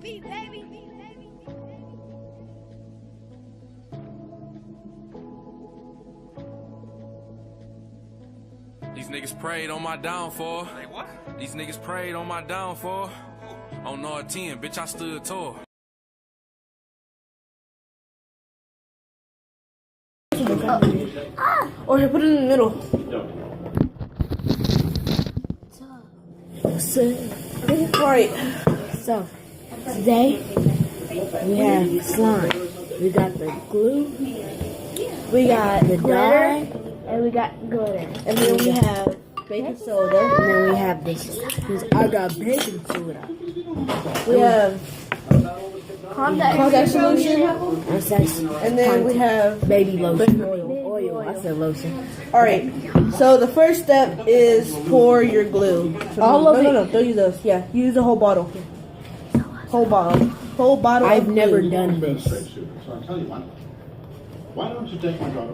These niggas prayed on my downfall. Hey, what? These niggas prayed on my downfall. On no 10, bitch, I stood tall. Or put it in the middle. Right. So, today we have slime. We got the glue. We got the dye. And we got glitter. And then we have baking soda. And then we have this. Because I got baking soda. We have contact solution. And then we have baby lotion. Oil. I said lotion. Alright. So the first step is pour your glue. All of it? No, don't use those. Yeah, use the whole bottle. Whole bottle. Whole bottle. I've never done this. So I'll tell you what. Why don't you take my daughter?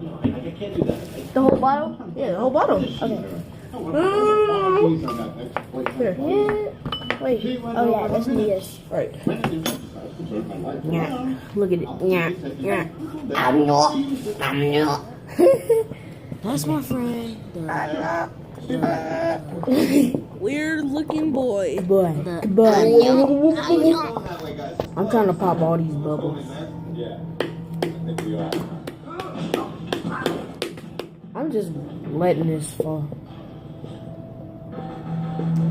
No, I can't do that. The whole bottle? Yeah, the whole bottle. Okay. Here. Wait. Oh yeah, let's do this. Alright. Yeah. Look at it. Yeah. That's my friend. Weird looking boy. Boy. I'm trying to pop all these bubbles. I'm just letting this fall.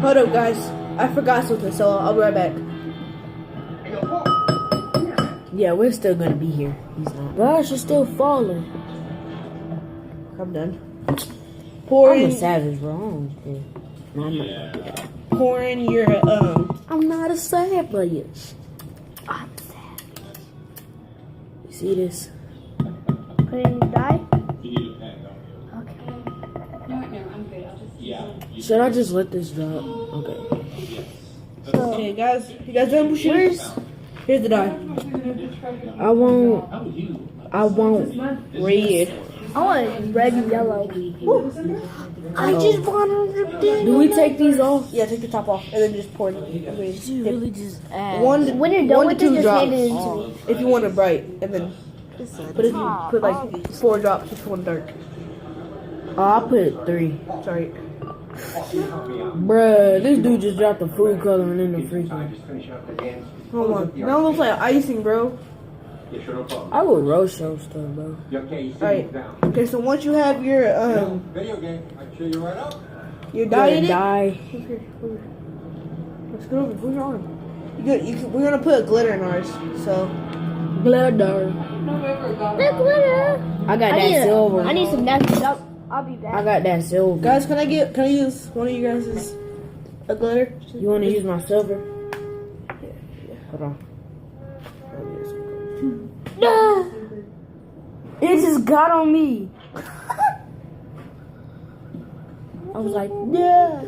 Hold up, guys. I forgot something, so I'll be right back. Yeah, we're still gonna be here. He's not. Gosh, it's still falling. I'm done. I'm Pouring. a savage, bro. Pour in your I'm not a savage. I'm savage. You see this? Put it in the dye? Should I just let this drop? Okay. Okay, guys. You guys done pushing? Here's the dye. I won't Red. I want red and yellow. I just want to do we take these off? Yeah, take the top off and then just pour it. Did you really just add? When you're done with it, just hand it into me. If you want it bright, and then but if you put like 4 drops, if you want dark. Oh, I'll put 3. Sorry. Bruh, this dude just dropped the food coloring in the freezer. Hold on. Now it looks like icing, bro. I would roast your stuff, bro. Alright. Okay, so once you have your Video game. I cheer you right up. your dye in it. Dye. Let's go over. Who's your arm? We're gonna put glitter in ours. So Glitter. The glitter. I got that silver. I need some napkins. I'll be back. I got that silver. guys, can I use one of you guys' a glitter? You want to use my silver? Yeah. Hold on. No. It just got on me. I was like, yeah.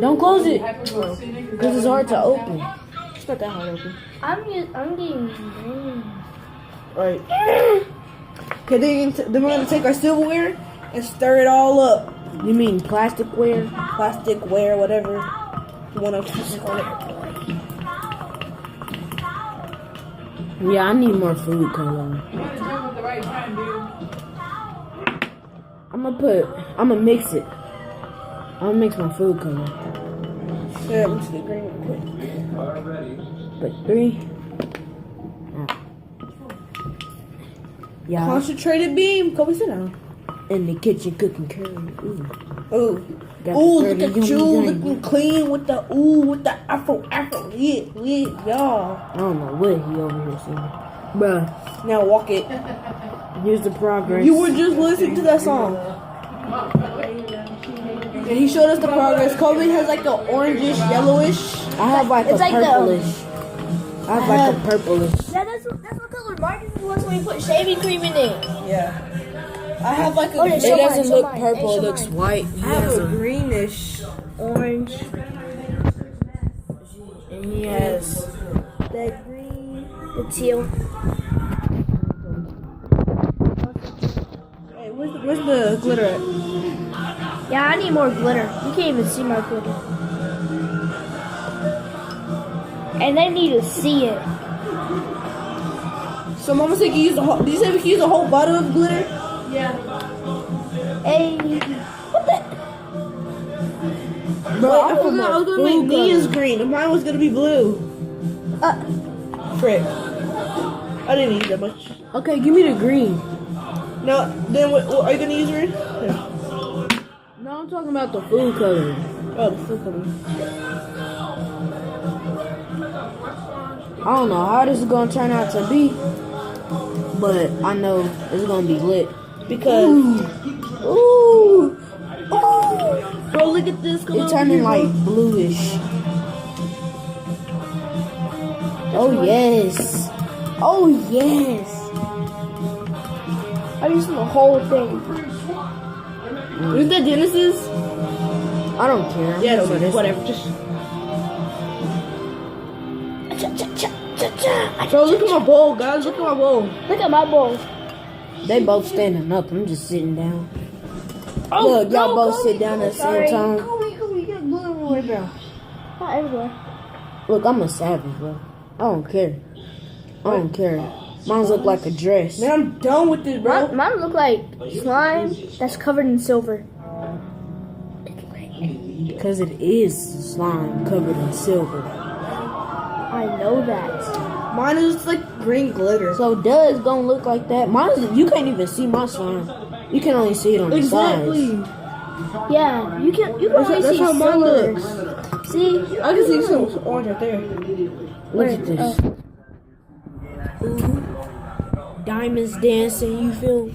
Don't close it. Because it's hard to open. It's not that hard open. I'm getting. Alright. Okay, then we're gonna take our silverware and stir it all up. You mean plasticware? Plasticware, whatever you wanna call it. Yeah, I need more food coloring. I'm gonna mix it. I'm gonna mix my food color. Yeah, let's do the green real quick. But 3. Yeah. Concentrated beam. Kobe, sit down. In the kitchen cooking curry. Ooh. Ooh. Got Ooh, the look at 30 you yummy looking drink. clean with the afro. Yeah, y'all. I don't know what he over here saying. Bruh, Now walk it. here's the progress. You were just listening to that song. And he showed us the progress. Kobe has like an orangish, yellowish. I have like It's a like the- purplish. I have like a purplish. Yeah, that's what color Marcus was when we put shaving cream in it. Yeah. I have like a Oh, yeah, It show mine, doesn't show look mine. purple, Hey, it show looks mine. white. He I have has a greenish orange. and he has The green, the teal. Hey, where's the glitter at? Yeah, I need more glitter. You can't even see my glitter. and they need to see it. So Mama said you can use the whole. Did you say we can use a whole bottle of glitter? Hey, what the? Bro, I was gonna make Nia's green, and mine was gonna be blue. Frick. I didn't use that much. Okay, give me the green. No, then what are you gonna use green? Yeah. No, I'm talking about the food color. Oh, the food color. I don't know how this is gonna turn out to be, but I know it's gonna be lit. Because Ooh, bro, look at this. Come it's on turning here, like bluish. Oh yes. Oh yes. I'm using the whole thing. Is that Genesis? I don't care. Yeah, no, whatever. Just. Bro, look at my bowl, guys. Look at my bowl. Look at my bowl. They both standing up. I'm just sitting down. Oh, Look, y'all both sit down at the same time. Come on, you got glue everywhere, bro. Not everywhere. Look, I'm a savage, bro. I don't care. I don't care. Mine look like a dress. Man, I'm done with this, bro. Mine look like slime that's covered in silver. Because it is slime covered in silver. I know that. Mine is like green glitter. So does gonna look like that. Mine, you can't even see my slime. You can only see it on the Exactly. sides. Yeah, you can That's only see how mine silver. looks. See, I can see some orange right there. Look at this. Ooh. Diamonds dancing, you feel?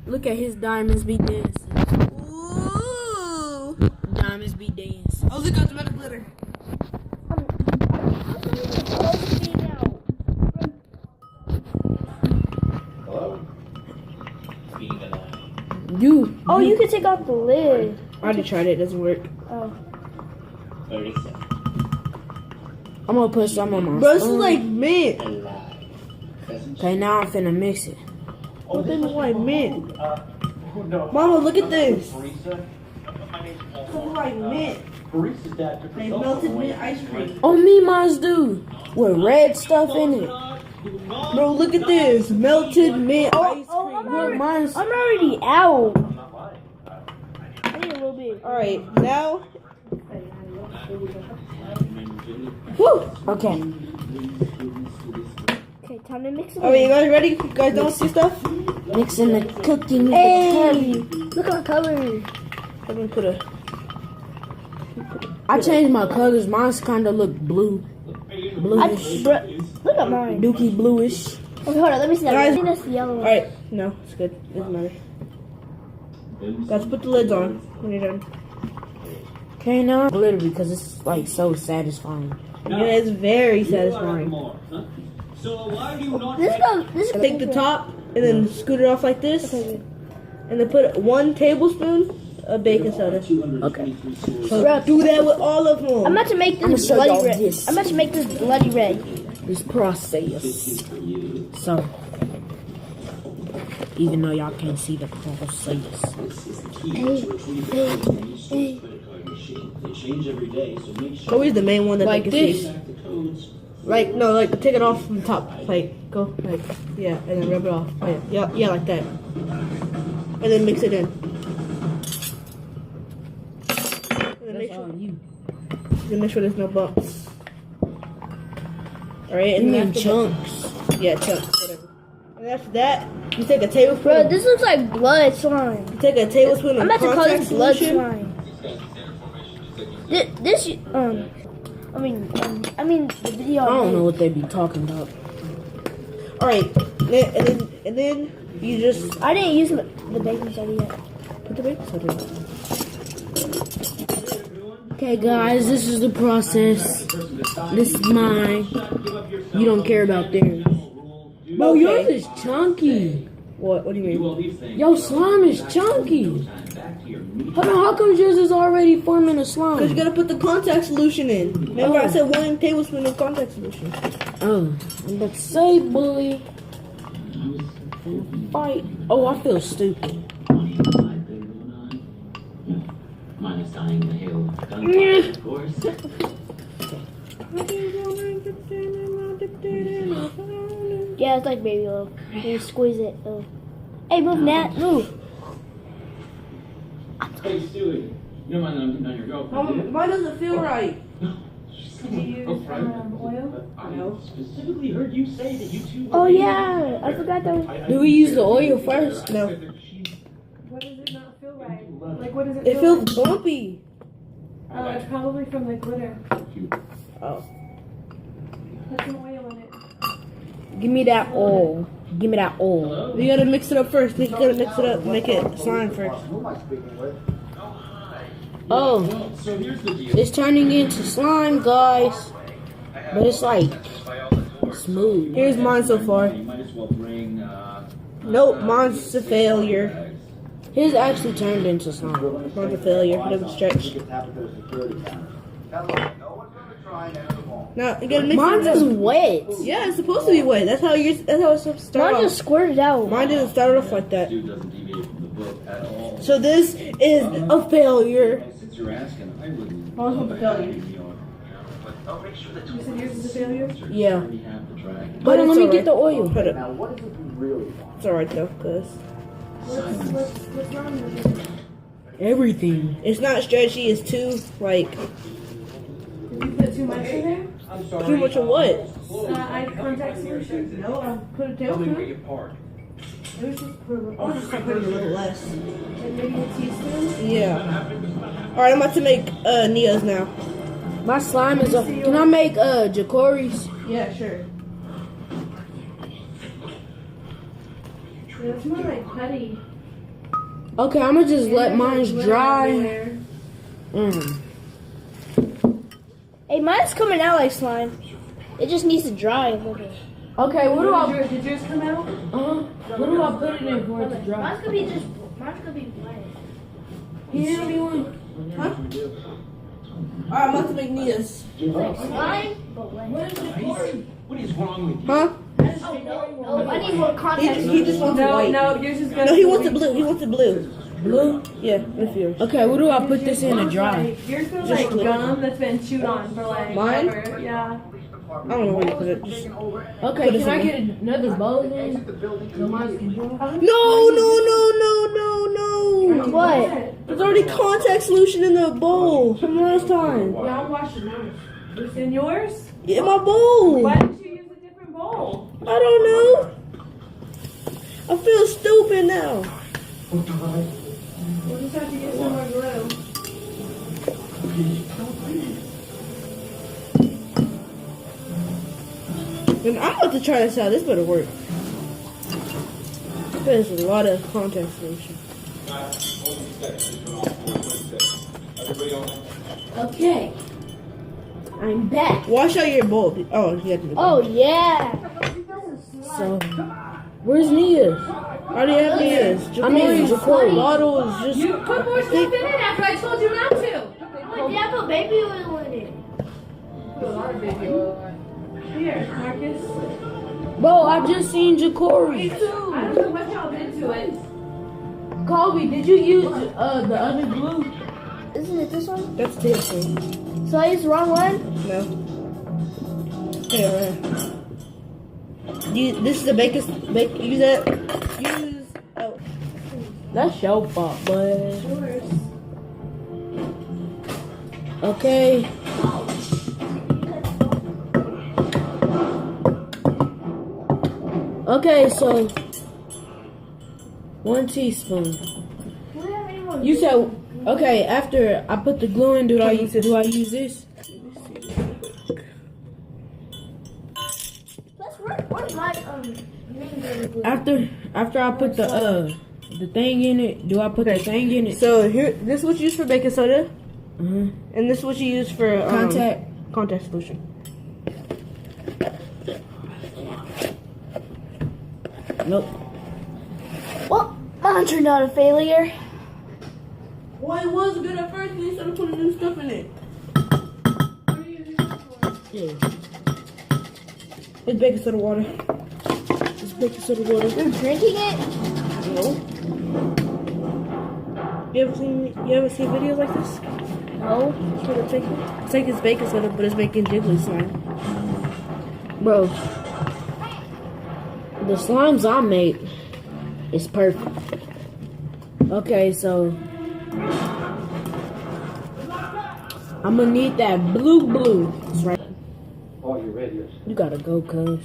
Look at his diamonds be dancing. Ooh. Diamonds be dancing. Oh, look at the metal glitter. Hello? You. Oh, you can take off the lid. I already tried it. It doesn't work. Oh. I'm gonna put some on my Bro, this is spoon. like mint. Okay, now I'm finna mix it. This is like mint. Mama, look at this. This is like mint. Like melted mint ice cream. Oh, me, mine's do. With red stuff in it. Bro, look at this. Melted mint ice cream. Look, mine's. I'm already out. I need a little bit. Alright, now. Woo! Okay. Okay, time to mix it. Alright, you guys ready? You guys don't see stuff? Mixing the cooking with Hey, the curry. look at the color. I'm gonna put a. I changed my colors. Mine's kind of look blue. Bluish. Look at mine. Dookie bluish. Okay, hold on. Let me see that. Guys- I think that's the yellow one. Alright, no, it's good. Doesn't matter. Guys, put the lids on when you're done. Okay, now glitter because it's like so satisfying. Yeah, it's very satisfying. This is Take the top and then scoot it off like this. Okay. And then put 1 tablespoon of baking soda. Okay. So do that with all of them. I'm about to make I'ma this show bloody y'all red. this. I'm about to make this bloody red. This process. So, even though y'all can't see the process. Always the main one that Like they can this. see. Like, no, like take it off from the top. Like, go, like, yeah, and then rub it off. Oh, yeah, yeah, like that. And then mix it in. And then make sure, make sure there's no bumps. Alright, and You then mean after chunks? Yeah, chunks, whatever. And after that, you take a tablespoon. Bro, this looks like blood slime. You take a tablespoon I'm of about to call contact this blood solution. slime. I mean, the video. I don't know what they be talking about. Alright, and then you just I didn't use the baking soda yet. put the baking soda in. Okay, guys, this is the process. This is mine. You don't care about theirs. Bro, Okay. yours is chunky. What do you mean? Yo, slime is chunky. Hold on, how come yours is already forming a slime? Because you gotta put the contact solution in. Remember I said 1 tablespoon of contact solution. Oh, I'm about to say, bully. Fight. Oh, I feel stupid. Minus dying the hill. Of course. Yeah, it's like baby oil. You squeeze it. Oh. Hey, move, Nat, move. Hey, Stewie. You don't mind that I'm getting on your girlfriend, Why does it feel right? Did you use oil? I specifically heard you say that you two. Oh yeah, I forgot that. Do we use the oil first? No. What does it not feel right? Like, what does it It feel feels like? bumpy. Oh, it's probably from the glitter. Oh. Put some oil in it. Give me that oil. Give me that oil. You gotta mix it up first. You gotta mix it up. Make it slime first. Oh, So here's the deal. it's turning into slime, guys. But it's like smooth. Here's mine so far. You might as well bring. Nope, mine's a failure. His actually turned into slime. Mine's a failure. It doesn't stretch. Now you gotta mix Mine it is up. wet. Yeah, it's supposed to be wet. That's how it's supposed to start Mine off. just squirted out. Mine didn't start off like that. Dude doesn't deviate from the book at all. So this is a failure. Since you're asking, I wouldn't. Mine's not a failure. You said yours is a failure? Yeah. Already have the dragon. But it's let me alright. get the oil. Put it. Now, what is it you really want? It's alright though, cause What's wrong with it? Everything. it's not stretchy. It's too like Did you put too much in there? too much of what? Eye contact solution? No, I put a tablespoon. It was just put a little less. Like maybe a teaspoon? Yeah. All right, I'm about to make Neo's now. My slime is up. Can I make Jacori's? Yeah, sure. Yeah, it's more like putty. Okay, I'm gonna just let mine dry. Everywhere. Mm. Hey, mine's coming out like slime. It just needs to dry a little. Okay, what do I? Did yours come out? What do I put it in for it to dry? Mine's gonna be just. Mine's gonna be white. Hear anyone? Huh? All right, I'm about to make Neo's. Like slime, but wet. What is wrong with you? Huh? Oh no, I need more contact. He just wants the white. No, yours is gonna No, he wants the blue. He wants the blue. Blue? Yeah, that's yours. Okay, what do I put this in to dry? Yours feels Just like glue. gum that's been chewed on for like Mine? ever. Yeah. I don't know where to put it. Just... Okay, can I get another bowl then? So mine can dry? No, no, no, no, no, no. What? There's already contact solution in the bowl from last time. Yeah, I'm washing yours. It's in yours? In my bowl. Why didn't you use a different bowl? I don't know. I feel stupid now. We'll just have to get some more glue. And I'm about to try this out. This better work. There's a lot of contact solution. Okay. I'm back. Wash out your bowl. Oh, you have to. Oh yeah. So, where's Nia's? I already have these. I mean, Jacori. Bottle is just. You put more stuff in it after I told you not to. Yeah, put baby oil in it. Put a lot of baby oil in. Here, Marcus. Bro, I just seen Jacori. I don't know what y'all did to it. Colby, did you use the other glue? Isn't it this one? That's tasty. So I used the wrong one? No. Here, this is the use that. Use. Oh. That's your fault, bud. Yours. Okay. Okay, so 1 teaspoon. You said okay. After I put the glue in, do I use this? Where's my After I put the thing in it, do I put the thing in it? So here, this is what you use for baking soda, Uh-huh. and this is what you use for contact solution. Nope. Well, mine turned out a failure. Well, it was good at first, and you started putting new stuff in it. Yeah. It's baking soda water. It's baking soda water. You're drinking it? No. You ever seen videos like this? No. It's like it's baking soda, but it's making jiggly slime. Bro, the slimes I make is perfect. Okay, so I'm gonna need that blue. That's right. Oh, you're ready. You gotta go, cuz.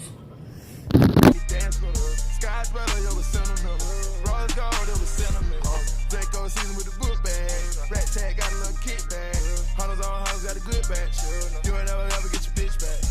Rat tag got a little kickback. Hunters on hunters got a good batch. You ain't never ever get your bitch back.